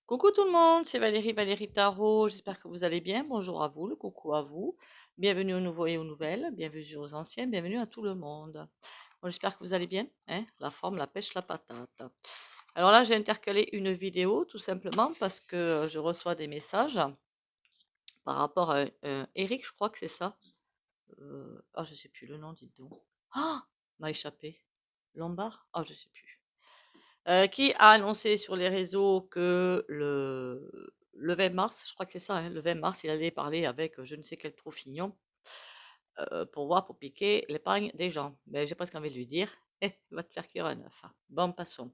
Coucou tout le monde, c'est Valérie Tarot. J'espère que vous allez bien. Bonjour à vous, le coucou à vous. Bienvenue aux nouveaux et aux nouvelles. Bienvenue aux anciens. Bienvenue à tout le monde. Bon, j'espère que vous allez bien. Hein, la forme, la pêche, la patate. Alors là, j'ai intercalé une vidéo tout simplement parce que je reçois des messages par rapport à Eric, je crois que c'est ça. Ah, je sais plus le nom, dites donc. Ah, m'a échappé. Lombard? Ah, je sais plus. Qui a annoncé sur les réseaux que le 20 mars, je crois que c'est ça, hein, le 20 mars, il allait parler avec je ne sais quel troufignon pour piquer l'épargne des gens. Mais j'ai presque envie de lui dire, va te faire cuire un œuf. Bon, passons.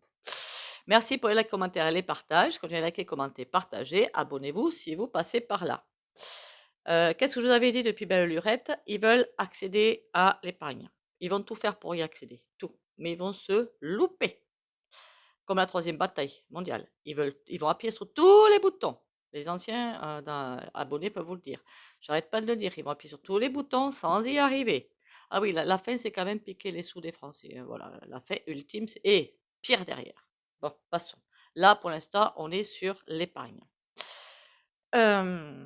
Merci pour les likes, commentaires et les partages. Continuez à liker, commenter, partager. Abonnez-vous si vous passez par là. Qu'est-ce que je vous avais dit depuis belle lurette? Ils veulent accéder à l'épargne. Ils vont tout faire pour y accéder, tout. Mais ils vont se louper comme la troisième bataille mondiale. Ils vont appuyer sur tous les boutons. Les anciens abonnés peuvent vous le dire. J'arrête pas de le dire. Ils vont appuyer sur tous les boutons sans y arriver. Ah oui, la fin, c'est quand même piquer les sous des Français. Voilà, la fin ultime, c'est et pire derrière. Bon, passons. Là, pour l'instant, on est sur l'épargne. Euh,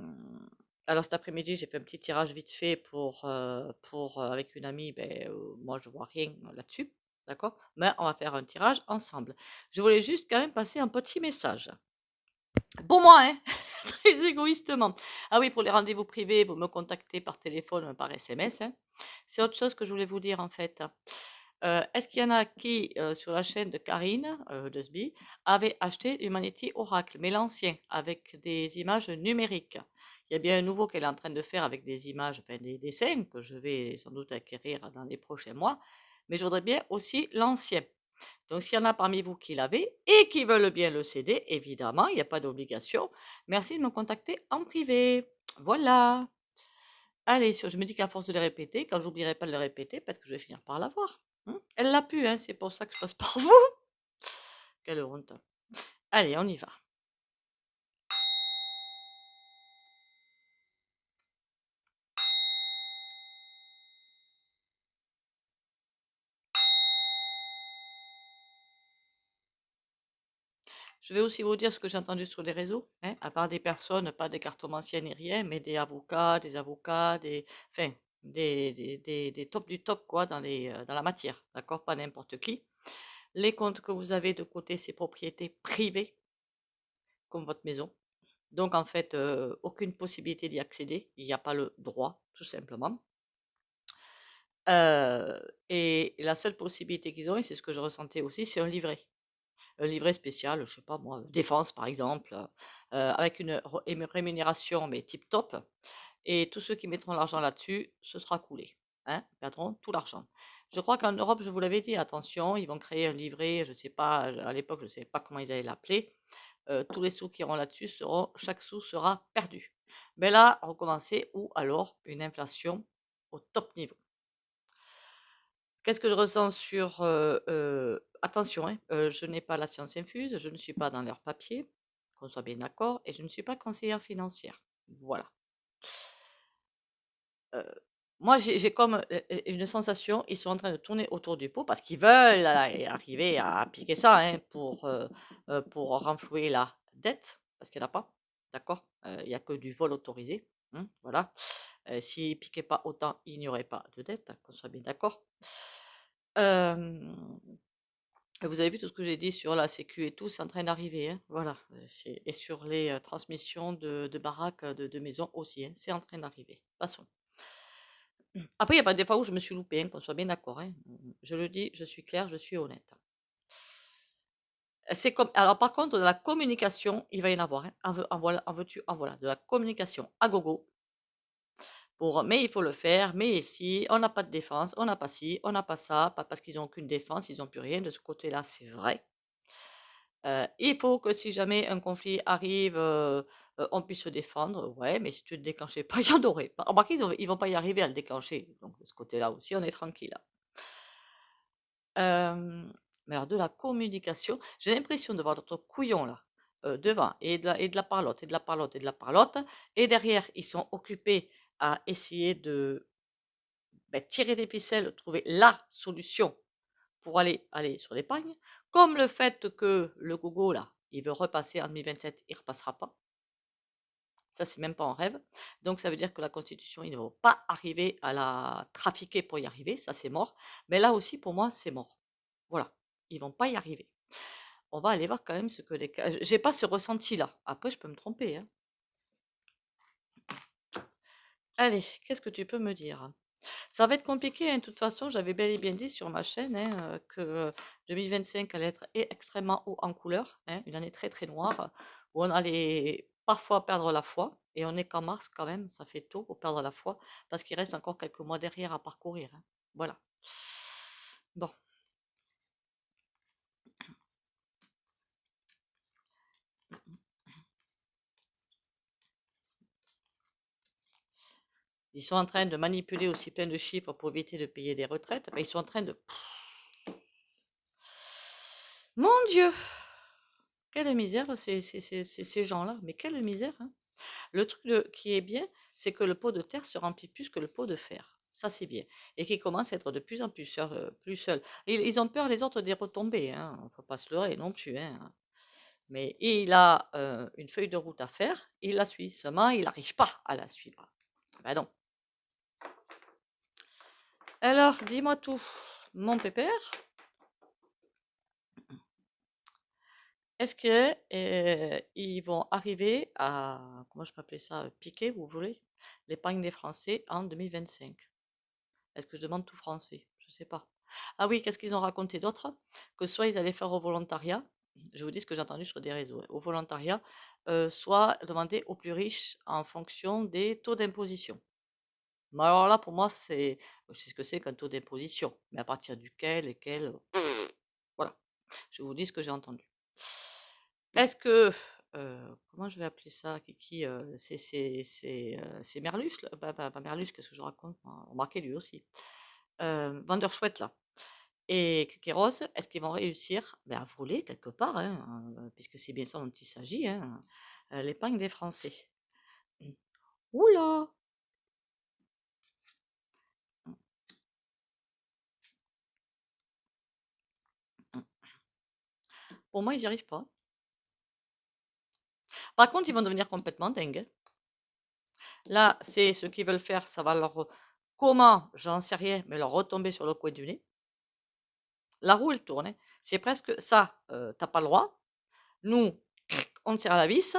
alors cet après-midi, j'ai fait un petit tirage vite fait avec une amie. Moi, je vois rien là-dessus. D'accord? Mais on va faire un tirage ensemble. Je voulais juste quand même passer un petit message. Pour moi, hein, très égoïstement. Ah oui, pour les rendez-vous privés, vous me contactez par téléphone ou par SMS. Hein. C'est autre chose que je voulais vous dire en fait. Est-ce qu'il y en a qui, sur la chaîne de Karine, de SBI, avait acheté l'Humanity Oracle, mais l'ancien, avec des images numériques? Il y a bien un nouveau qu'elle est en train de faire avec des images, enfin des dessins, que je vais sans doute acquérir dans les prochains mois, mais je voudrais bien aussi l'ancien. Donc, s'il y en a parmi vous qui l'avez et qui veulent bien le céder, évidemment, il n'y a pas d'obligation. Merci de me contacter en privé. Voilà. Allez, je me dis qu'à force de les répéter, quand j'oublierai pas de les répéter, peut-être que je vais finir par l'avoir. Elle l'a pu, hein, c'est pour ça que je passe par vous. Quelle honte. Allez, on y va. Je vais aussi vous dire ce que j'ai entendu sur les réseaux, hein, à part des personnes, pas des cartomanciens ni rien, mais des avocats, enfin, des tops du top, quoi, dans la matière, d'accord? Pas n'importe qui. Les comptes que vous avez de côté, c'est propriété privée, comme votre maison. Donc, en fait, aucune possibilité d'y accéder. Il n'y a pas le droit, tout simplement. Et la seule possibilité qu'ils ont, et c'est ce que je ressentais aussi, c'est un livret. Un livret spécial, je sais pas moi, défense par exemple, avec une rémunération mais tip top. Et tous ceux qui mettront l'argent là-dessus, ce sera coulé. Hein, ils perdront tout l'argent. Je crois qu'en Europe, je vous l'avais dit, attention, ils vont créer un livret, je sais pas, à l'époque, je ne sais pas comment ils allaient l'appeler. Tous les sous qui iront là-dessus chaque sou sera perdu. Mais là, recommencer ou alors une inflation au top niveau. Qu'est-ce que je ressens sur attention, hein, je n'ai pas la science infuse, je ne suis pas dans leurs papiers, qu'on soit bien d'accord, et je ne suis pas conseillère financière. Voilà. Heu, moi, j'ai comme, une sensation, ils sont en train de tourner autour du pot parce qu'ils veulent arriver à piquer ça, hein, pour renflouer la dette, parce qu'il y en a pas, d'accord? Il y a que du vol autorisé, voilà. S'ils piquaient pas autant, il n'y aurait pas de dette, qu'on soit bien d'accord. Hem, vous avez vu tout ce que j'ai dit sur la sécu et tout, c'est en train d'arriver, hein, voilà, et sur les, transmissions de baraques, de maisons aussi, hein, c'est en train d'arriver. Passons. Après, il y a pas des fois où je me suis loupée, hein, qu'on soit bien d'accord, hein. Je le dis, je suis claire, je suis honnête. C'est comme alors par contre, de la communication, il va y en avoir, hein. En veux-tu, en voilà, de la communication à gogo mais il faut le faire, mais si, on n'a pas de défense, on n'a pas ci, on n'a pas ça, pas parce qu'ils ont aucune défense, ils n'ont plus rien de ce côté-là, c'est vrai. Il faut que si jamais un conflit arrive, on puisse se défendre, ouais, mais si tu ne le déclenchais pas, il y en aurait pas. Remarquez, ils vont pas y arriver à le déclencher, donc de ce côté-là aussi, on est tranquille. Mais alors de la communication, j'ai l'impression de voir d'autres couillons là, devant et de la parlotte et de la parlotte et de la parlotte et derrière, ils sont occupés à essayer de, tirer des ficelles, trouver la solution pour aller sur l'épargne, comme le fait que le gogo là, il veut repasser en 2027, il ne repassera pas. Ça, c'est même pas en rêve. Donc, ça veut dire que la Constitution, ils ne vont pas arriver à la trafiquer pour y arriver. Ça, c'est mort. Mais là aussi, pour moi, c'est mort. Voilà. Ils vont pas y arriver. On va aller voir quand même ce que les... J'ai pas ce ressenti-là. Après, je peux me tromper, hein. Allez, qu'est-ce que tu peux me dire? Ça va être compliqué, hein. De toute façon, j'avais bel et bien dit sur ma chaîne, hein, que 2025 allait être extrêmement haut en couleur, hein, une année très très noire, où on allait parfois perdre la foi, et on est qu'en mars quand même, ça fait tôt pour perdre la foi, parce qu'il reste encore quelques mois derrière à parcourir, hein. Voilà. Bon, ils sont en train de manipuler aussi plein de chiffres pour éviter de payer des retraites. Ben, ils sont en train de... Mon Dieu! Quelle misère, ces gens-là. Mais quelle misère, hein. Le truc qui est bien, c'est que le pot de terre se remplit plus que le pot de fer. Ça, c'est bien. Et qui commence à être de plus en plus, plus seul. Ils ont peur, les autres, des retombées. Hein. Il ne faut pas se leurrer non plus. Hein. Mais il a une feuille de route à faire, il la suit. Seulement, il n'arrive pas à la suivre. Ben non. Alors, dis-moi tout, mon pépère. Est-ce que ils vont arriver à, comment je peux appeler ça, piquer, vous voulez, l'épargne des Français en 2025? Est-ce que je demande tout français? Je ne sais pas. Ah oui, qu'est-ce qu'ils ont raconté d'autre? Que soit ils allaient faire au volontariat, je vous dis ce que j'ai entendu sur des réseaux, hein, au volontariat, soit demander aux plus riches en fonction des taux d'imposition. Mais alors là, pour moi, je sais ce que c'est qu'un taux d'imposition, mais à partir duquel, lesquels, voilà. Je vous dis ce que j'ai entendu. Est-ce que, comment je vais appeler ça, Kiki, c'est Merluche, là, pas Merluche, qu'est-ce que je raconte, moi? Remarquez lui aussi. Vendeur chouette là et Kékéros, est-ce qu'ils vont réussir, ben, à voler quelque part, hein, puisque c'est bien ça dont il s'agit, hein, l'épargne des Français? Ouh là! Pour moi, ils n'y arrivent pas. Par contre, ils vont devenir complètement dingues, hein. Là, c'est ce qu'ils veulent faire, ça va leur comment? J'en sais rien, mais leur retomber sur le coin du nez. La roue, elle tourne, hein. C'est presque ça, tu pas le droit. Nous, on tire à la vis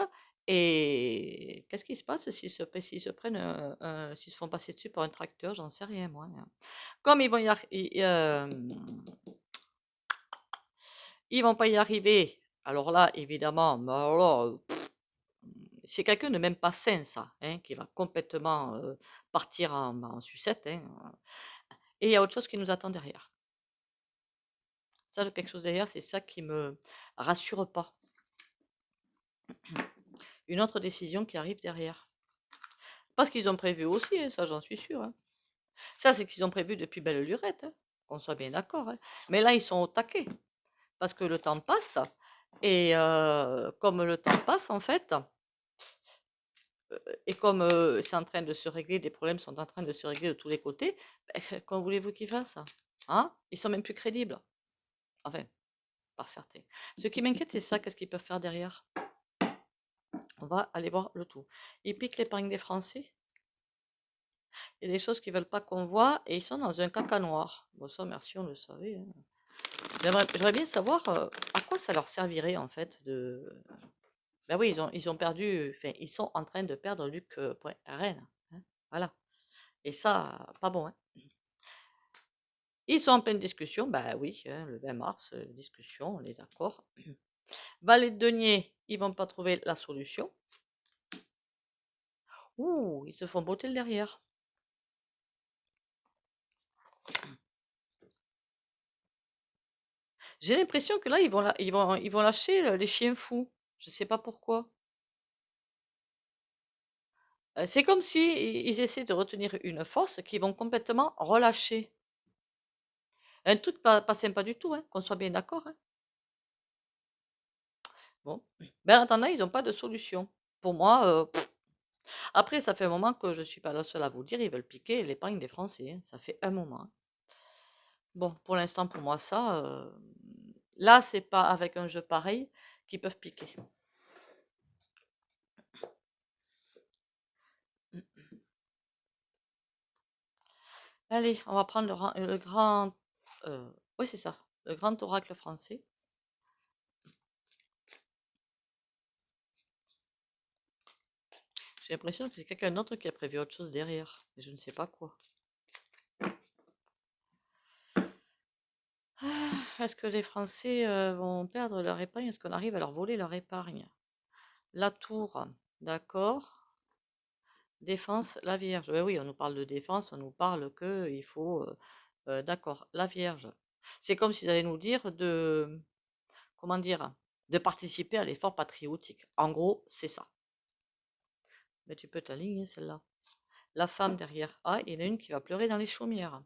et qu'est-ce qui se passe s'ils se prennent, s'ils se font passer dessus par un tracteur? J'en sais rien moi, hein. Comme ils vont pas y arriver, alors là, évidemment, mais alors là, c'est quelqu'un de même pas sain ça, hein, qui va complètement, partir en sucette, hein, et il y a autre chose qui nous attend derrière. Ça, quelque chose derrière, c'est ça qui me rassure pas. Une autre décision qui arrive derrière. Parce qu'ils ont prévu aussi, hein, ça j'en suis sûre, hein. Ça, c'est qu'ils ont prévu depuis belle lurette, hein, qu'on soit bien d'accord, hein. Mais là, ils sont au taquet, parce que le temps passe, et comme le temps passe, en fait, et comme c'est en train de se régler, des problèmes sont en train de se régler de tous les côtés, ben, comment voulez-vous qu'ils fassent? Hein? Ils sont même plus crédibles. Enfin, par certains. Ce qui m'inquiète, c'est ça, qu'est-ce qu'ils peuvent faire derrière? On va aller voir le tout. Ils piquent l'épargne des Français. Il y a des choses qu'ils veulent pas qu'on voit et ils sont dans un caca noir. Bon, ça, merci, on le savait, hein. J'aimerais bien savoir à quoi ça leur servirait en fait de. Ben oui, ils ont perdu, enfin, ils sont en train de perdre Luc Rennes, hein, voilà. Et ça, pas bon, hein. Ils sont en pleine discussion, bah oui, hein, le 20 mars, discussion, on est d'accord. Valet de denier, ils vont pas trouver la solution. Ouh, ils se font botter le derrière. J'ai l'impression que là, ils vont lâcher les chiens fous. Je sais pas pourquoi. C'est comme si ils essaient de retenir une force qu'ils vont complètement relâcher. Un truc pas sympa du tout, hein, qu'on soit bien d'accord, hein. Bon. Ben, en attendant, ils n'ont pas de solution. Pour moi, après, ça fait un moment que je ne suis pas la seule à vous le dire, ils veulent piquer l'épargne des Français, hein. Ça fait un moment, hein. Bon, pour l'instant, pour moi, ça, là, c'est pas avec un jeu pareil qui peuvent piquer. Allez, on va prendre le grand... oui, c'est ça, le grand oracle français. J'ai l'impression que c'est quelqu'un d'autre qui a prévu autre chose derrière, mais je ne sais pas quoi. Est-ce que les Français vont perdre leur épargne? Est-ce qu'on arrive à leur voler leur épargne? La tour, d'accord. Défense, la Vierge. Oui, on nous parle de défense, on nous parle que il faut... d'accord, la Vierge. C'est comme s'ils allaient nous dire de... Comment dire? De participer à l'effort patriotique. En gros, c'est ça. Mais tu peux t'aligner celle-là. La femme derrière. Ah, il y en a une qui va pleurer dans les chaumières.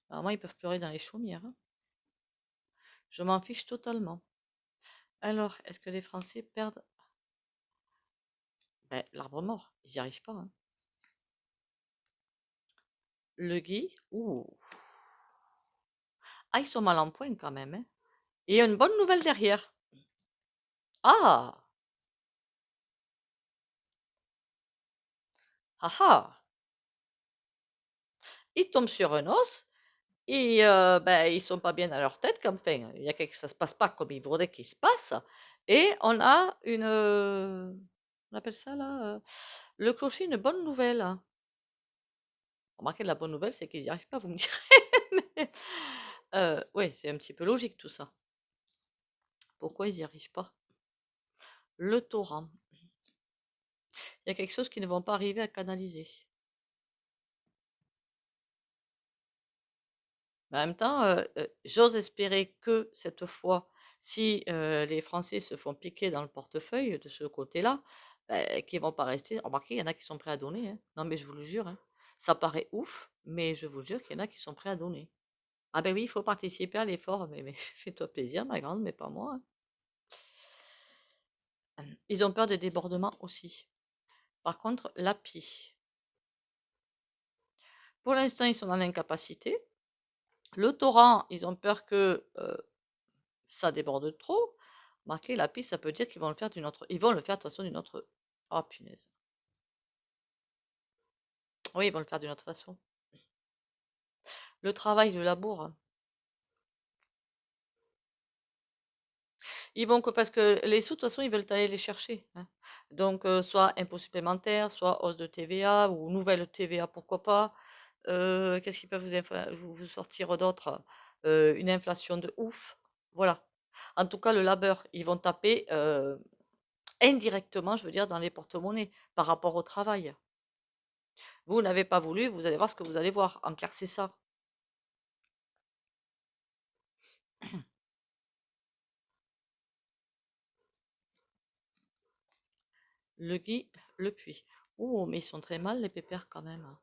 Alors moi, ils peuvent pleurer dans les chaumières, hein. Je m'en fiche totalement. Alors, est-ce que les Français perdent ben, l'arbre mort? Ils n'y arrivent pas, hein. Le gui, ouh. Ah, ils sont mal en point quand même, hein. Et il y a une bonne nouvelle derrière. Ah, ah ah. Ils tombent sur un os et ben, ils sont pas bien dans leur tête quand enfin, il y a quelque... ça se passe pas comme ils voudraient qu'il se passe. Et on a une... on appelle ça là le clocher, une bonne nouvelle, hein. Remarquez, la bonne nouvelle, c'est qu'ils n'y arrivent pas, vous me direz. Mais, ouais, c'est un petit peu logique tout ça. Pourquoi ils n'y arrivent pas? Le torrent. Il y a quelque chose qu'ils ne vont pas arriver à canaliser. Mais en même temps, j'ose espérer que cette fois, si les Français se font piquer dans le portefeuille de ce côté-là, qu'ils vont pas rester. Remarquez, il y en a qui sont prêts à donner, hein. Non, mais je vous le jure, hein. Ça paraît ouf, mais je vous jure qu'il y en a qui sont prêts à donner. Ah ben oui, il faut participer à l'effort, mais fais-toi plaisir, ma grande, mais pas moi, hein. Ils ont peur de débordement aussi. Par contre, l'API. Pour l'instant, ils sont dans l'incapacité. Le torrent, ils ont peur que ça déborde trop. Marquez la piste, ça peut dire qu'ils vont le faire d'une autre. Ils vont le faire de toute façon d'une autre. Oh punaise. Oui, ils vont le faire d'une autre façon. Le travail, le labour. Ils vont que parce que les sous, de toute façon, ils veulent aller les chercher, hein. Donc, soit impôt supplémentaire, soit hausse de TVA ou nouvelle TVA, pourquoi pas. Qu'est-ce qu'ils peuvent vous sortir d'autre? Une inflation de ouf. Voilà. En tout cas, le labeur, ils vont taper indirectement, je veux dire, dans les porte-monnaies par rapport au travail. Vous n'avez pas voulu, vous allez voir ce que vous allez voir. En clair, c'est ça. Le gui, le puits. Oh, mais ils sont très mal, les pépères, quand même, hein.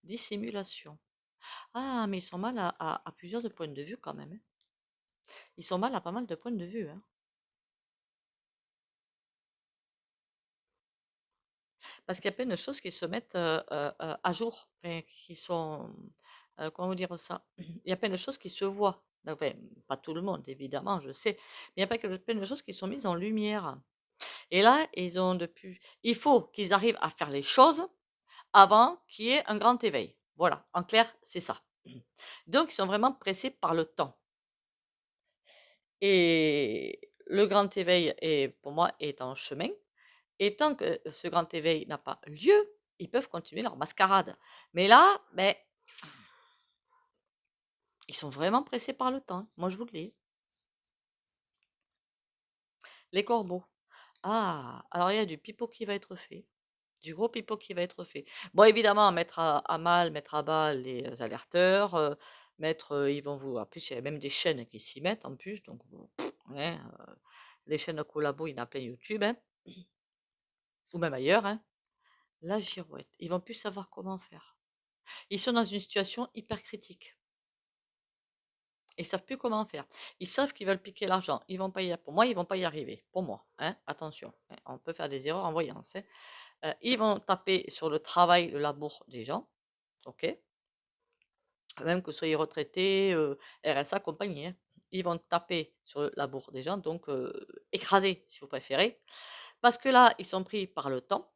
Dissimulation. Ah, mais ils sont mal à plusieurs de points de vue, quand même, hein. Ils sont mal à pas mal de points de vue, hein. Parce qu'il y a plein de choses qui se mettent à jour, enfin, qui sont, comment vous dire ça? Il y a plein de choses qui se voient. Enfin, pas tout le monde, évidemment, je sais. Mais il y a plein de choses qui sont mises en lumière. Et là, il faut qu'ils arrivent à faire les choses avant qu'il y ait un grand éveil. Voilà, en clair, c'est ça. Donc, ils sont vraiment pressés par le temps. Et le grand éveil, pour moi, est en chemin. Et tant que ce grand éveil n'a pas lieu, ils peuvent continuer leur mascarade. Mais là, ben, ils sont vraiment pressés par le temps. Moi, je vous le dis. Les corbeaux. Ah, alors il y a du pipeau qui va être fait. Du gros pipeau qui va être fait. Bon, évidemment, mettre à mal, mettre à bas les alerteurs, ils vont vous... En plus, il y a même des chaînes qui s'y mettent en plus. Donc, bon, ouais, les chaînes de collabo, il y en a plein YouTube, hein, ou même ailleurs, hein. La girouette. Ils vont plus savoir comment faire. Ils sont dans une situation hyper critique. Ils savent plus comment faire. Ils savent qu'ils veulent piquer l'argent. Ils vont pas y... Pour moi, ils vont pas y arriver. Pour moi, hein. Attention, hein. On peut faire des erreurs en voyance, hein. Ils vont taper sur le travail, le labour des gens. OK? même que soyez retraité, RSA, compagnie, hein. Ils vont taper sur la bourre des gens, donc écraser, si vous préférez. Parce que là, ils sont pris par le temps,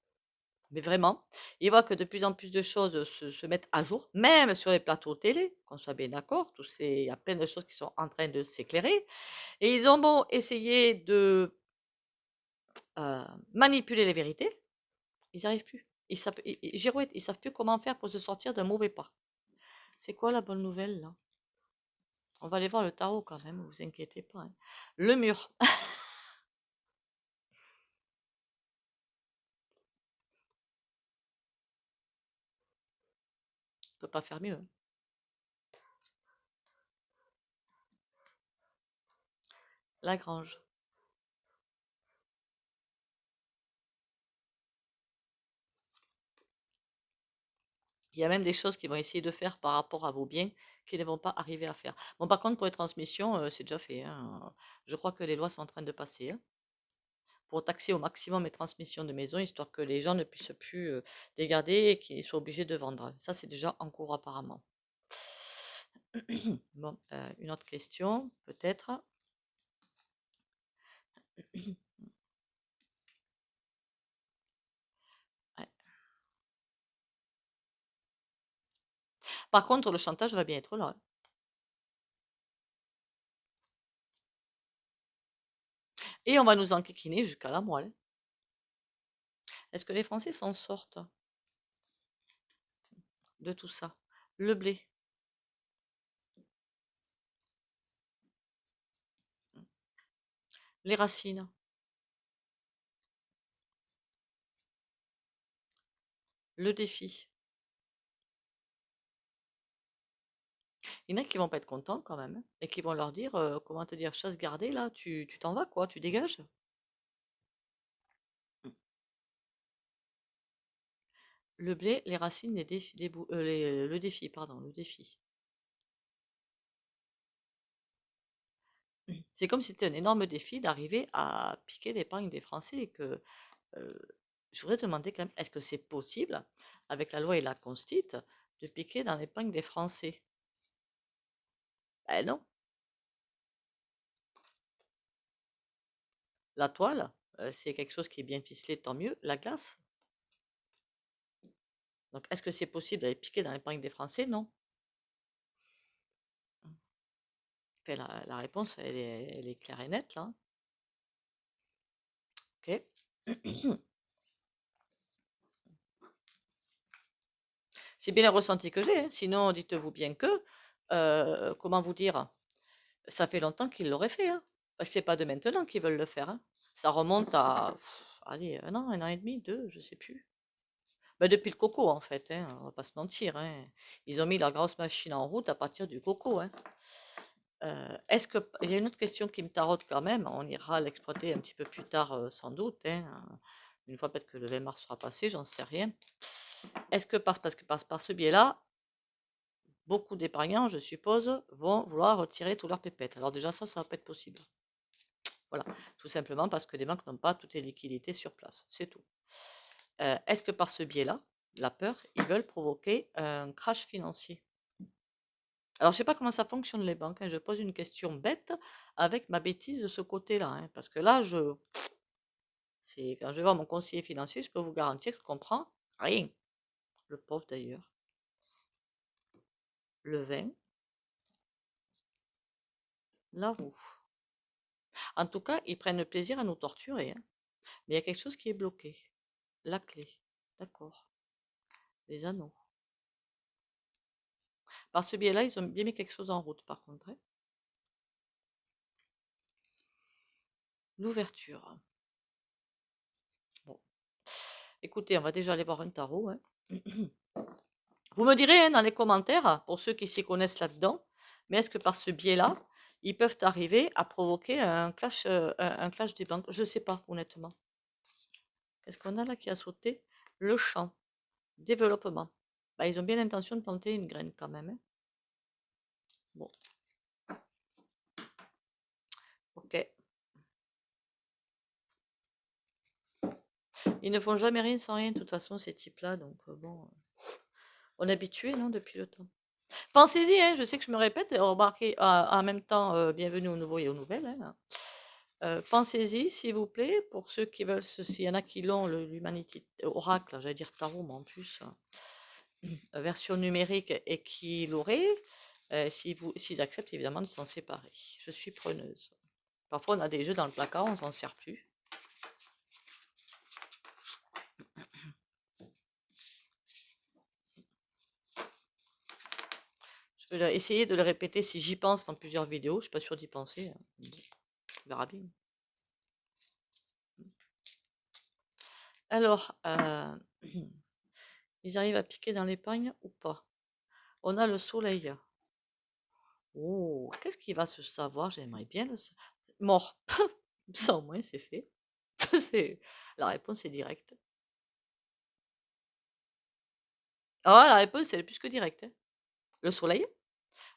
mais vraiment. Ils voient que de plus en plus de choses se mettent à jour, même sur les plateaux télé, qu'on soit bien d'accord. Il y a plein de choses qui sont en train de s'éclairer. Et ils ont beau essayer de manipuler les vérités, ils n'y arrivent plus. Girouette, ils savent plus comment faire pour se sortir d'un mauvais pas. C'est quoi la bonne nouvelle là? On va aller voir le tarot quand même, vous inquiétez pas, hein. Le mur. On peut pas faire mieux, hein. La grange. Il y a même des choses qu'ils vont essayer de faire par rapport à vos biens qu'ils ne vont pas arriver à faire. Bon, par contre, pour les transmissions, c'est déjà fait, hein. Je crois que les lois sont en train de passer, hein, pour taxer au maximum les transmissions de maisons, histoire que les gens ne puissent plus les garder et qu'ils soient obligés de vendre. Ça, c'est déjà en cours apparemment. Bon, une autre question, peut-être. Ouais. Par contre, le chantage va bien être là, hein. Et on va nous enquiquiner jusqu'à la moelle. Est-ce que les Français s'en sortent de tout ça? Le blé, les racines, le défi. Il y en a qui vont pas être contents quand même, hein, et qui vont leur dire, comment te dire, chasse gardée, là, tu t'en vas, quoi, tu dégages. Le blé, les racines, le défi, pardon, le défi. C'est comme si c'était un énorme défi d'arriver à piquer l'épargne des Français et que euh, je voudrais te demander quand même, est-ce que c'est possible, avec la loi et la constite, de piquer dans l'épargne des Français? Ben non. La toile, c'est quelque chose qui est bien ficelé, tant mieux. La glace. Donc, est-ce que c'est possible d'aller piquer dans l'épargne des Français? Non. Enfin, la réponse, elle est claire et nette, là, hein. Ok. C'est bien le ressenti que j'ai, hein. Sinon, dites-vous bien que, comment vous dire, ça fait longtemps qu'ils l'auraient fait, hein. Parce que c'est pas de maintenant qu'ils veulent le faire, hein. Ça remonte à, allez, un an et demi, deux, je sais plus. Ben, depuis le coco, en fait, hein, on va pas se mentir, hein. Ils ont mis leur grosse machine en route à partir du coco, hein. Est-ce que, il y a une autre question qui me taraude quand même, on ira l'exploiter un petit peu plus tard, sans doute, hein, une fois peut-être que le 20 mars sera passé, j'en sais rien. Est-ce que par ce biais-là, beaucoup d'épargnants, je suppose, vont vouloir retirer tous leurs pépettes? Alors déjà, ça va pas être possible. Voilà, tout simplement parce que les banques n'ont pas toutes les liquidités sur place, c'est tout. Est-ce que par ce biais-là, la peur, ils veulent provoquer un crash financier? Alors, je sais pas comment ça fonctionne les banques, hein. Je pose une question bête avec ma bêtise de ce côté-là, hein, parce que là, c'est quand je vais voir mon conseiller financier, je peux vous garantir que je comprends rien. Le pauvre d'ailleurs. Le vin, la roue. En tout cas, ils prennent plaisir à nous torturer, hein. Mais il y a quelque chose qui est bloqué. La clé. D'accord. Les anneaux. Par ce biais-là, ils ont bien mis quelque chose en route, par contre, hein. L'ouverture. Bon. Écoutez, on va déjà aller voir un tarot, hein. Vous me direz, hein, dans les commentaires, pour ceux qui s'y connaissent là-dedans, mais est-ce que par ce biais-là, ils peuvent arriver à provoquer un clash des banques? Je ne sais pas, honnêtement. Qu'est-ce qu'on a là qui a sauté? Le champ. Développement. Bah, ils ont bien l'intention de planter une graine quand même, hein. Bon, ok. Ils ne font jamais rien sans rien, de toute façon, ces types-là. Donc, bon, on est habitué, non, depuis le temps. Pensez-y, hein, je sais que je me répète, remarquez en même temps, bienvenue aux nouveaux et aux nouvelles, hein. Pensez-y, s'il vous plaît, pour ceux qui veulent, s'il y en a qui l'ont, l'Humanity Oracle, j'allais dire Tarot, mais en plus, version numérique et qui l'auraient, s'ils acceptent évidemment de s'en séparer. Je suis preneuse. Parfois, on a des jeux dans le placard, on s'en sert plus. Je vais essayer de le répéter si j'y pense dans plusieurs vidéos. Je suis pas sûre d'y penser, hein. On verra bien. Alors, ils arrivent à piquer dans l'épargne ou pas? On a le soleil. Oh, qu'est-ce qui va se savoir? J'aimerais bien le savoir. Mort. Ça, au moins, c'est fait. La réponse est directe. Ah, la réponse, elle est plus que directe, hein. Le soleil.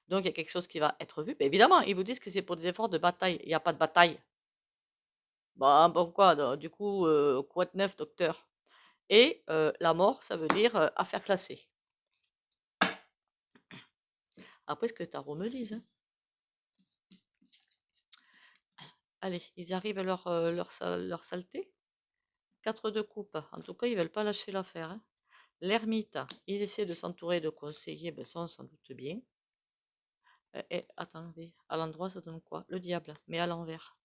Donc, il y a quelque chose qui va être vu. Mais évidemment, ils vous disent que c'est pour des efforts de bataille. Il n'y a pas de bataille. Bah, bon, quoi, du coup, quoi de neuf, docteur? Et la mort, ça veut dire affaire classée. Après, ce que Tarot me dise, hein. Allez, ils arrivent à leur saleté. 4 de coupe. En tout cas, ils veulent pas lâcher l'affaire, hein. L'ermite, ils essaient de s'entourer de conseillers, ben ça, on s'en doute bien. Et attendez, à l'endroit, ça donne quoi? Le diable, mais à l'envers.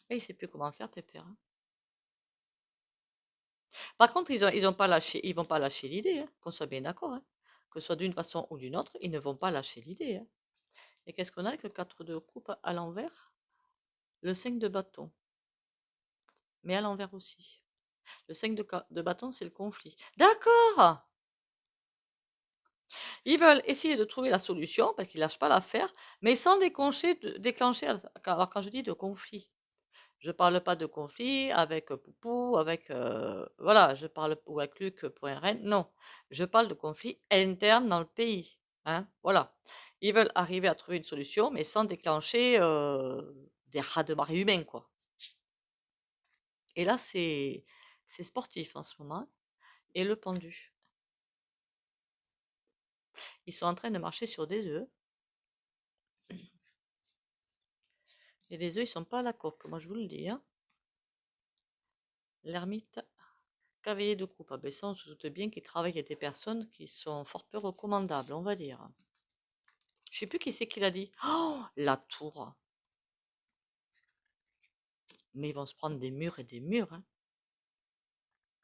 Et il sait plus comment faire, Pépère, hein. Par contre, ils vont pas lâcher l'idée, hein, qu'on soit bien d'accord, hein. Que ce soit d'une façon ou d'une autre, ils ne vont pas lâcher l'idée, hein. Et qu'est-ce qu'on a avec le 4 de coupe à l'envers? Le 5 de bâton, mais à l'envers aussi. Le 5 de bâton, c'est le conflit. D'accord! Ils veulent essayer de trouver la solution, parce qu'ils lâchent pas l'affaire, mais sans déclencher, alors quand je dis de conflit, je parle pas de conflit avec Poupou, avec, voilà, je parle, ou avec Luc pour un reine, non. Je parle de conflit interne dans le pays, hein, voilà. Ils veulent arriver à trouver une solution, mais sans déclencher des raz-de-marée humains, quoi. Et là, c'est sportif en ce moment. Et le pendu. Ils sont en train de marcher sur des œufs. Et les œufs, ils sont pas à la coque, moi je vous le dis, hein. L'ermite, cavalier de coupe. Ah ben ça, on se doute bien qu'il travaille avec des personnes qui sont fort peu recommandables, on va dire. Je sais plus qui c'est qui l'a dit. Oh, la tour. Mais ils vont se prendre des murs et des murs, hein.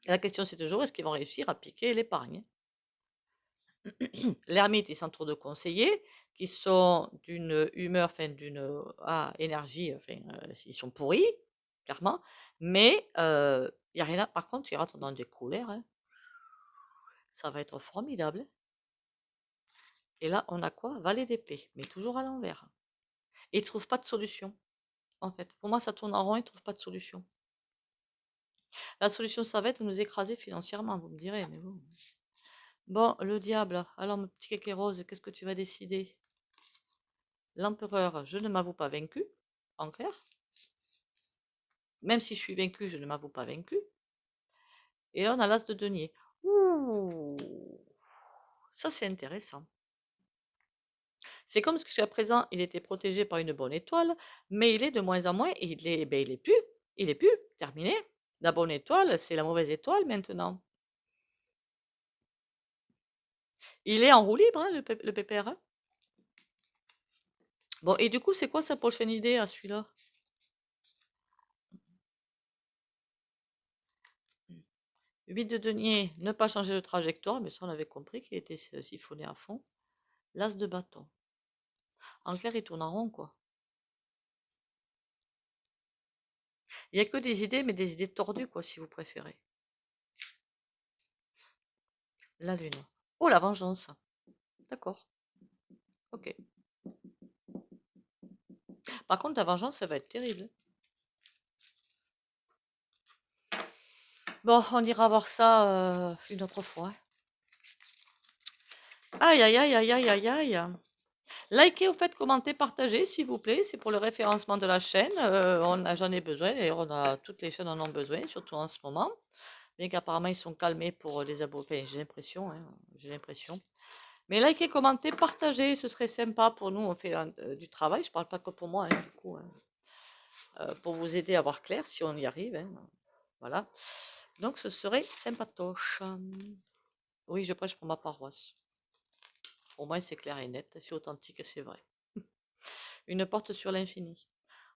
Et la question, c'est toujours, est-ce qu'ils vont réussir à piquer l'épargne? L'ermite, il s'entoure de conseillers qui sont d'une humeur, enfin d'une énergie, enfin, ils sont pourris, clairement, mais il y a rien à... Par contre, ils rentrent dans des colères, hein. Ça va être formidable, hein. Et là, on a quoi? Valet d'épée, mais toujours à l'envers. Et ils ne trouvent pas de solution, en fait. Pour moi, ça tourne en rond, ils ne trouvent pas de solution. La solution, ça va être de nous écraser financièrement, vous me direz, mais bon. Bon, le diable. Alors, mon petit kéké rose, qu'est-ce que tu vas décider? L'empereur, je ne m'avoue pas vaincu, en clair. Même si je suis vaincu, je ne m'avoue pas vaincu. Et là, on a l'as de denier. Ouh, ça c'est intéressant. C'est comme si jusqu'à présent, il était protégé par une bonne étoile, mais il est de moins en moins, et il est plus, terminé. La bonne étoile, c'est la mauvaise étoile maintenant. Il est en roue libre, hein, le pépère, hein. Bon, et du coup, c'est quoi sa prochaine idée à celui-là? 8 de denier, ne pas changer de trajectoire, mais ça on avait compris qu'il était siphonné à fond. L'as de bâton. En clair, il tourne en rond, quoi. Il n'y a que des idées, mais des idées tordues, quoi, si vous préférez. La lune. Oh, la vengeance. D'accord. Ok. Par contre, la vengeance, ça va être terrible. Bon, on ira voir ça une autre fois. Aïe, aïe, aïe, aïe, aïe, aïe, aïe. Likez, au fait, commentez, partagez, s'il vous plaît. C'est pour le référencement de la chaîne. J'en ai besoin. D'ailleurs, toutes les chaînes en ont besoin, surtout en ce moment. Bien qu'apparemment, ils sont calmés pour les abonnés. Enfin, j'ai l'impression, hein, j'ai l'impression. Mais likez, commentez, partagez, ce serait sympa pour nous. On fait du travail. Je parle pas que pour moi, hein, du coup, hein, pour vous aider à voir clair si on y arrive. Hein, voilà. Donc, ce serait sympatoche. Oui, je prêche pour ma paroisse. Au moins, c'est clair et net, c'est authentique, c'est vrai. Une porte sur l'infini.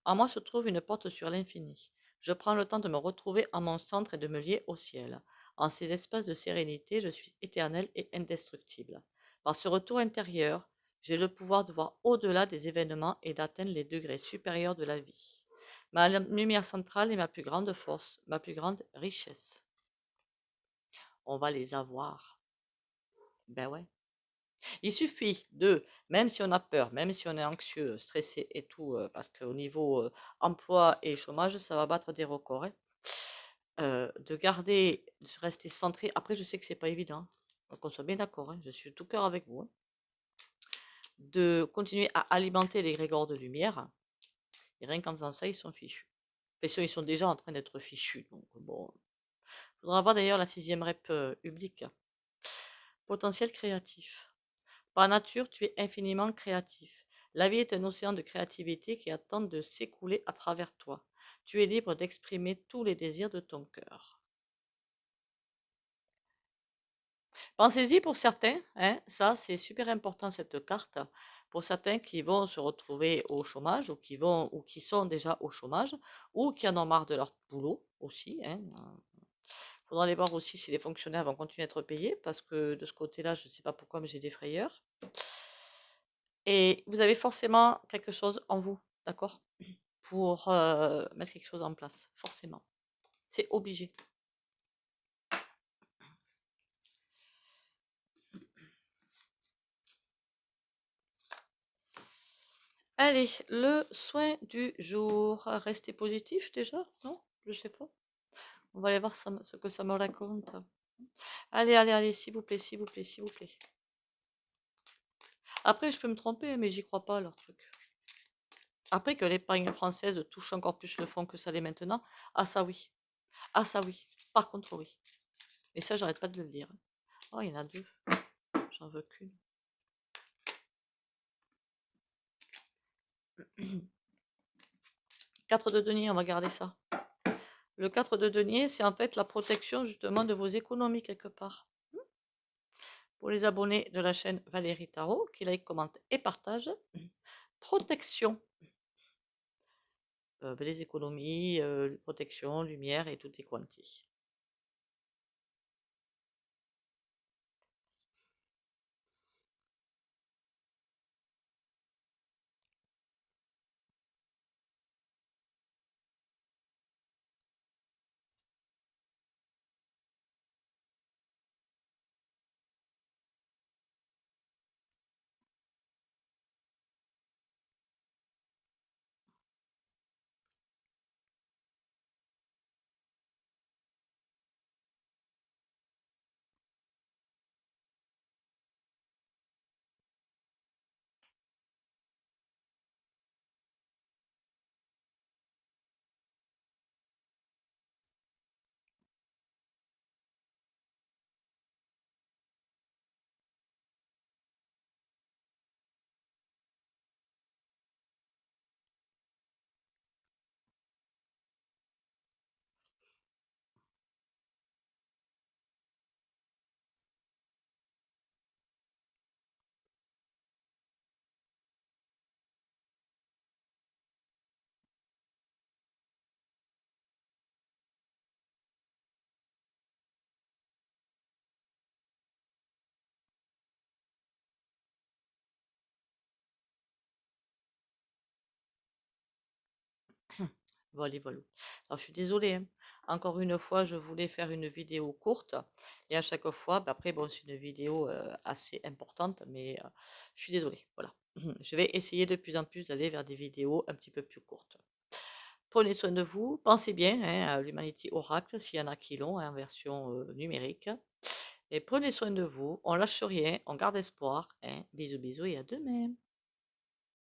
En moi se trouve une porte sur l'infini. Je prends le temps de me retrouver en mon centre et de me lier au ciel. En ces espaces de sérénité, je suis éternel et indestructible. Par ce retour intérieur, j'ai le pouvoir de voir au-delà des événements et d'atteindre les degrés supérieurs de la vie. Ma lumière centrale est ma plus grande force, ma plus grande richesse. On va les avoir. Ben ouais. Il suffit de, même si on a peur, même si on est anxieux, stressé et tout, parce qu'au niveau emploi et chômage, ça va battre des records, hein, de garder, de rester centré. Après, je sais que c'est pas évident, hein, qu'on soit bien d'accord, hein, je suis de tout cœur avec vous, hein, de continuer à alimenter les grégores de lumière. Et rien qu'en faisant ça, ils sont fichus. Enfin, ils sont déjà en train d'être fichus. Donc bon, faudra voir d'ailleurs la 6e rep publique. Potentiel créatif. Par nature, tu es infiniment créatif. La vie est un océan de créativité qui attend de s'écouler à travers toi. Tu es libre d'exprimer tous les désirs de ton cœur. Pensez-y pour certains, hein, ça c'est super important cette carte, pour certains qui vont se retrouver au chômage ou qui sont déjà au chômage ou qui en ont marre de leur boulot aussi. Hein. Faudra aller voir aussi si les fonctionnaires vont continuer à être payés parce que de ce côté-là, je ne sais pas pourquoi, mais j'ai des frayeurs. Et vous avez forcément quelque chose en vous, d'accord? Pour mettre quelque chose en place, forcément. C'est obligé. Allez, le soin du jour. Restez positif déjà, non? Je sais pas. On va aller voir ce que ça me raconte. Allez, allez, allez, s'il vous plaît, s'il vous plaît, s'il vous plaît. Après, je peux me tromper, mais j'y crois pas, leur truc. Après que l'épargne française touche encore plus le fond que ça l'est maintenant, ah ça oui. Ah ça oui. Par contre, oui. Et ça, j'arrête pas de le dire. Oh, il y en a 2. J'en veux qu'une. 4 de denier, on va garder ça. Le 4 de denier, c'est en fait la protection justement de vos économies quelque part. Pour les abonnés de la chaîne Valérie Tarot, qui like, commente et partage, protection. Les économies, protection, lumière et tout est quanti. Voilà, voilà. Alors, je suis désolée, hein. Encore une fois, je voulais faire une vidéo courte. Et à chaque fois, bah, après, bon, c'est une vidéo assez importante, mais je suis désolée. Voilà. Je vais essayer de plus en plus d'aller vers des vidéos un petit peu plus courtes. Prenez soin de vous. Pensez bien, hein, à l'Humanity Oracle, s'il y en a qui l'ont, hein, en version numérique. Et prenez soin de vous. On lâche rien, on garde espoir. Hein. Bisous, bisous et à demain.